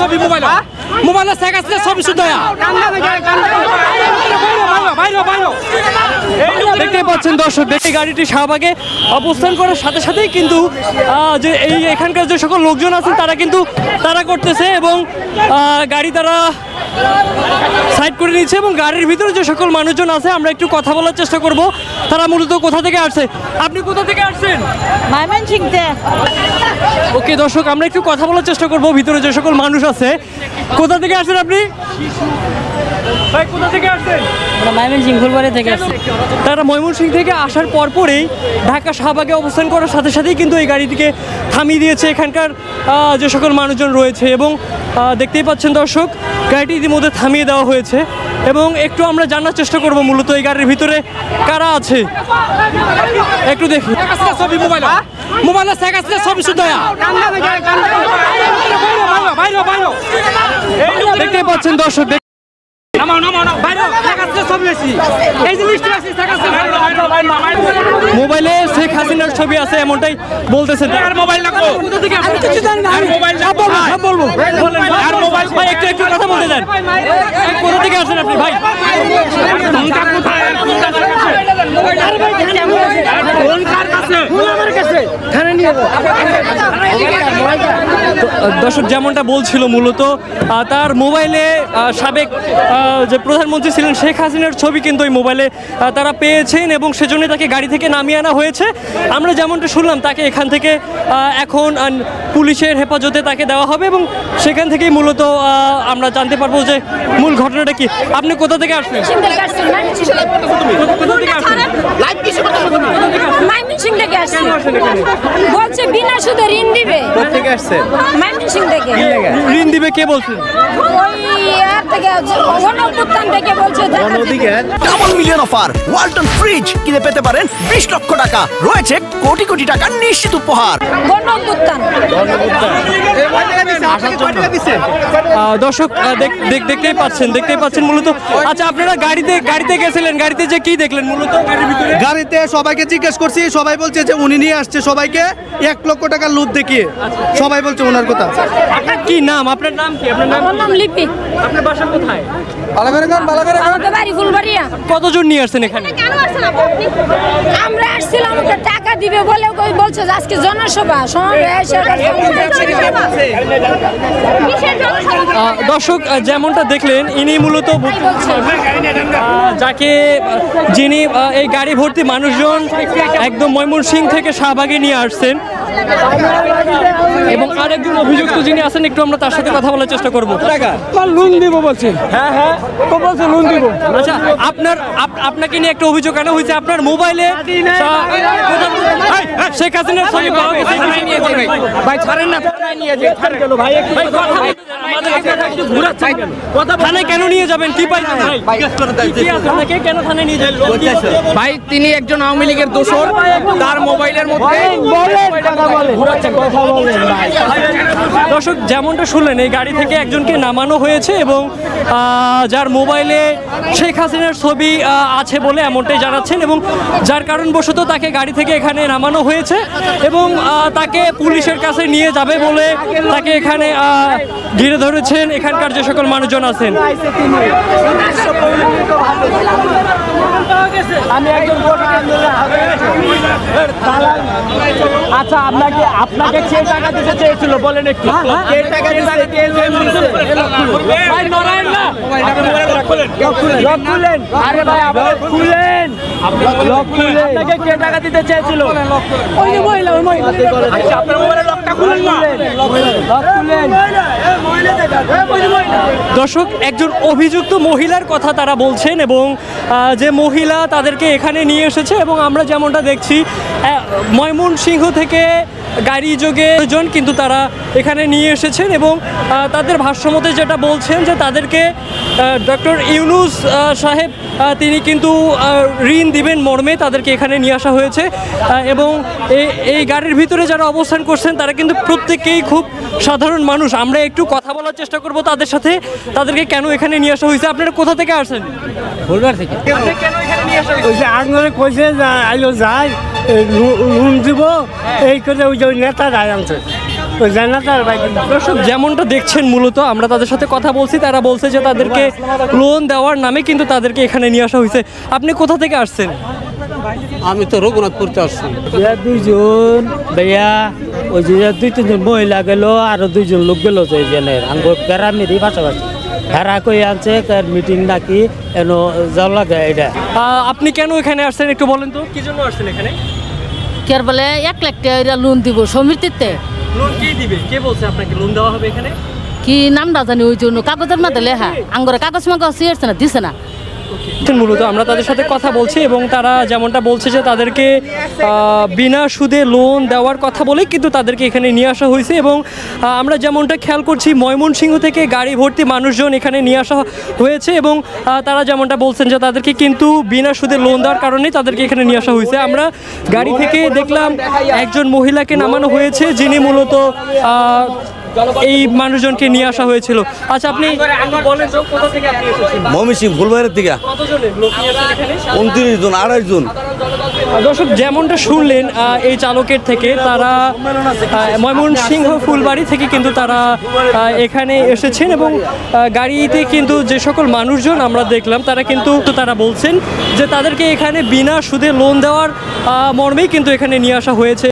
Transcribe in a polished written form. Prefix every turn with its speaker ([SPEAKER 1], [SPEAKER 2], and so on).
[SPEAKER 1] ছবি মোবাইলে শেখ হাসিনা ছবি শুধু দেখতে পাচ্ছেন দর্শক, দেখে গাড়িটি শাহবাগে অবস্থান করার সাথে সাথেই কিন্তু যে এখানকার যে সকল লোকজন আছেন তারা কিন্তু তারা করতেছে এবং গাড়ি তারা সাইড করে নিচ্ছে এবং গাড়ির ভিতরে যে সকল মানুষজন আছে আমরা একটু কথা বলার চেষ্টা করব। তারা মূলত কোথা থেকে আসছে? আপনি কোথা থেকে আসছেন?
[SPEAKER 2] ময়মনসিংহে।
[SPEAKER 1] ওকে দর্শক, আমরা একটু কথা বলার চেষ্টা করব ভিতরে যে সকল মানুষ আছে। কোথা থেকে আসছেন আপনি? ভাই কোথা থেকে আসছেন?
[SPEAKER 2] ময়মনসিংহ ফুলবাড়ি থেকে আসছি।
[SPEAKER 1] তারা ময়মনসিংহ থেকে আসার পরপরেই ঢাকা শাহবাগে অবস্থান করার সাথে সাথেই কিন্তু এই গাড়িটিকে থামিয়ে দিয়েছে এখানকার যে সকল মানুষজন রয়েছে এবং দেখতেই পাচ্ছেন দর্শক, গাড়িটি ইতিমধ্যে থামিয়ে দেওয়া হয়েছে এবং একটু আমরা জানার চেষ্টা করব মূলত এই গাড়ির ভিতরে কারা আছে। একটু দেখি ছবি মোবাইলে শেখ হাসিনা ছবি শুধু দেখতে পাচ্ছেন দর্শক, মোবাইলে শেখ হাসিনার ছবি আছে এমনটাই বলতেছে। একটু কথা বলতে দেন। কোথা থেকে আসেন আপনি ভাই? দর্শক যেমনটা বলছিল মূলত তার মোবাইলে সাবেক যে প্রধানমন্ত্রী ছিলেন শেখ হাসিনার ছবি কিন্তু ওই মোবাইলে তারা পেয়েছেন এবং সেজন্য তাকে গাড়ি থেকে নামিয়ে আনা হয়েছে। আমরা যেমনটা শুনলাম তাকে এখান থেকে এখন পুলিশের হেফাজতে তাকে দেওয়া হবে এবং সেখান থেকেই মূলত আমরা জানতে পারবো যে মূল ঘটনাটা কি। আপনি কোথা থেকে আসছেন?
[SPEAKER 2] বলছে বিনা সুদে ঋণ দিবে।
[SPEAKER 3] থেকে আসছেন?
[SPEAKER 2] ময়মনসিংহ থেকে।
[SPEAKER 1] ঋণ দিবে কে বলছে?
[SPEAKER 4] Double million offer Walton fridge কিনে পেতে পারেন 20 লক্ষ টাকা, রয়েছে কোটি কোটি টাকার নিশ্চিত উপহার।
[SPEAKER 1] দর্শক দেখতেই পাচ্ছেন মূলত। আচ্ছা আপনারা গাড়িতে গেছিলেন, গাড়িতে যে কি দেখলেন মূলত গাড়ির ভিতরে?
[SPEAKER 3] গাড়িতে সবাইকে জিজ্ঞেস করছি, সবাই বলছে যে উনি নিয়ে আসছে সবাইকে 1 লক্ষ টাকার লুট দেখিয়ে। সবাই বলছে ওনার কথা।
[SPEAKER 1] আপনার কি নাম? আপনার নাম কি? আপনার
[SPEAKER 2] নাম লিপি।
[SPEAKER 1] আপনার বাসা কোথায়?
[SPEAKER 2] আমাদের বাড়ি ফুলবাড়িয়া।
[SPEAKER 1] কতজন নিয়ে আসছেন এখানে?
[SPEAKER 2] আমরা আসছিলাম টাকা দিবে বলে বলছে আজকে জনসভা
[SPEAKER 1] দর্শক যেমনটা দেখলেন ইনি মূলত যিনি এই গাড়ি ভর্তি মানুষজন একদম ময়মনসিংহ থেকে শাহবাগে নিয়ে আসছেন এবং আরেকজন অভিযুক্ত যিনি আছেন একটু আমরা তার সাথে কথা বলার চেষ্টা করবো।
[SPEAKER 3] লোন দিব বলছে। হ্যাঁ তো বলছে লোন দিব।
[SPEAKER 1] আচ্ছা আপনাকে নিয়ে একটা অভিযোগ আনা হয়েছে। আপনার মোবাইলে শেখ হাসিনার ছবি পাওয়া গেছে।
[SPEAKER 3] ভাই ছাড়েন না,
[SPEAKER 1] থানায় কেন নিয়ে যাবেন? কি পাইছেন কেন থানায় নিয়ে যাবেন
[SPEAKER 5] ভাই? তিনি একজন আওয়ামী লীগের দোসর, তার মোবাইলের মধ্যে।
[SPEAKER 1] দর্শক যেমনটা শুনলেন এই গাড়ি থেকে একজনকে নামানো হয়েছে এবং যার মোবাইলে শেখ হাসিনার ছবি আছে বলে এমনটাই জানাচ্ছেন এবং যার কারণবশত তাকে গাড়ি থেকে এখানে নামানো হয়েছে এবং তাকে পুলিশের কাছে নিয়ে যাবে বলে তাকে এখানে ঘিরে ধরেছেন এখানকার যে সকল মানুষজন আছেন।
[SPEAKER 3] আমি একজন আচ্ছা আপনাকে কে টাকা দিতে চেয়েছিল বলেন একটু? কে টাকা দিতে আরে ভাই আপনি খুলেন, আপনাকে কে টাকা দিতে চেয়েছিল? ওই যে মহিলা, ওই মহিলা। আচ্ছা আপনার মোবাইলের লকটা খুলেন না, লক খুলেন।
[SPEAKER 1] দর্শক একজন অভিযুক্ত মহিলার কথা তারা বলছেন এবং যে মহিলা তাদেরকে এখানে নিয়ে এসেছে এবং আমরা যেমনটা দেখছি ময়মনসিংহ থেকে গাড়ি যোগে জন কিন্তু তারা এখানে নিয়ে এসেছেন এবং তাদের ভাষ্যমতে যেটা বলছেন যে তাদেরকে ডক্টর ইউনূস সাহেব তিনি কিন্তু ঋণ দিবেন মর্মে তাদেরকে এখানে নিয়ে আসা হয়েছে এবং এই গাড়ির ভিতরে যারা অবস্থান করছেন তারা কিন্তু প্রত্যেকেই খুব সাধারণ মানুষ। আমরা একটু কথা বলার চেষ্টা করব তাদের সাথে, তাদেরকে কেন এখানে নিয়ে আসা হয়েছে। আপনারা কোথা থেকে আসেন?
[SPEAKER 3] ফুলবাড়ি থেকে।
[SPEAKER 1] কেন এখানে নিয়ে আসা হয়েছে?
[SPEAKER 3] আগে কইছে আইলো যায় লোন দিব এই করে ওই যে নেতা যায় আনছে।
[SPEAKER 1] দর্শক যেমনটা দেখছেন মূলত আমরা তাদের সাথে কথা বলছি, তারা বলছে যে তাদেরকে লোন দেওয়ার নামে কিন্তু তাদেরকে এখানে নিয়ে আসা হয়েছে। আপনি কোথা থেকে আসছেন?
[SPEAKER 6] আমি তো রঘুনাথপুরতে আসছি।
[SPEAKER 3] দুইজন ভাইয়া ওই যে 2-3 জন মহিলা গেল আর 2 জন লোক গেল যে জেনের আঙ্গুর গ্রামেরই পাশাপাশি ভাড়া কই আনছে মিটিং নাকি এনো যাওয়া লাগে এটা।
[SPEAKER 1] আপনি কেন এখানে আসছেন একটু বলেন তো, কি জন্য আসছেন এখানে?
[SPEAKER 7] কের বলে 1 লাখ টাকা লোন দিব সমিতিতে।
[SPEAKER 1] লোন কে দিবে? কে বলছে আপনাকে লোন দেওয়া হবে এখানে?
[SPEAKER 7] কি নামটা জানি ওই জন্য কাগজের মধ্যে লেখা আঙ্গরে কাগজ মাগজ দিয়েছে না, দিছে না।
[SPEAKER 1] মূলত আমরা তাদের সাথে কথা বলছি এবং তারা যেমনটা বলছে যে তাদেরকে বিনা সুদে লোন দেওয়ার কথা বলে কিন্তু তাদেরকে এখানে নিয়ে আসা হয়েছে। এবং আমরা যেমনটা খেয়াল করছি ময়মনসিংহ থেকে গাড়ি ভর্তি মানুষজন এখানে নিয়ে আসা হয়েছে এবং তারা যেমনটা বলছেন যে তাদেরকে কিন্তু বিনা সুদে লোন দেওয়ার কারণেই তাদেরকে এখানে নিয়ে আসা হয়েছে। আমরা গাড়ি থেকে দেখলাম একজন মহিলাকে নামানো হয়েছে যিনি মূলত এই মানুষজনকে নিয়ে আসা হয়েছিল। আচ্ছা আপনি বলেন তো কোথা থেকে আপনি এসেছেন?
[SPEAKER 6] ময়মনসিংহ ফুলবাড়ির থেকে।
[SPEAKER 1] কতজনের লোক নিয়ে আসেন এখানে?
[SPEAKER 6] 29 জন 28 জন।
[SPEAKER 1] দর্শক যেমনটা শুনলেন এই চালকের থেকে, তারা ময়মনসিংহ ফুলবাড়ি থেকে কিন্তু তারা এখানে এসেছেন এবং গাড়িতে কিন্তু যে সকল মানুষজন আমরা দেখলাম তারা বলছেন যে তাদেরকে এখানে বিনা সুদে লোন দেওয়ার মর্মেই কিন্তু এখানে নিয়ে আসা হয়েছে।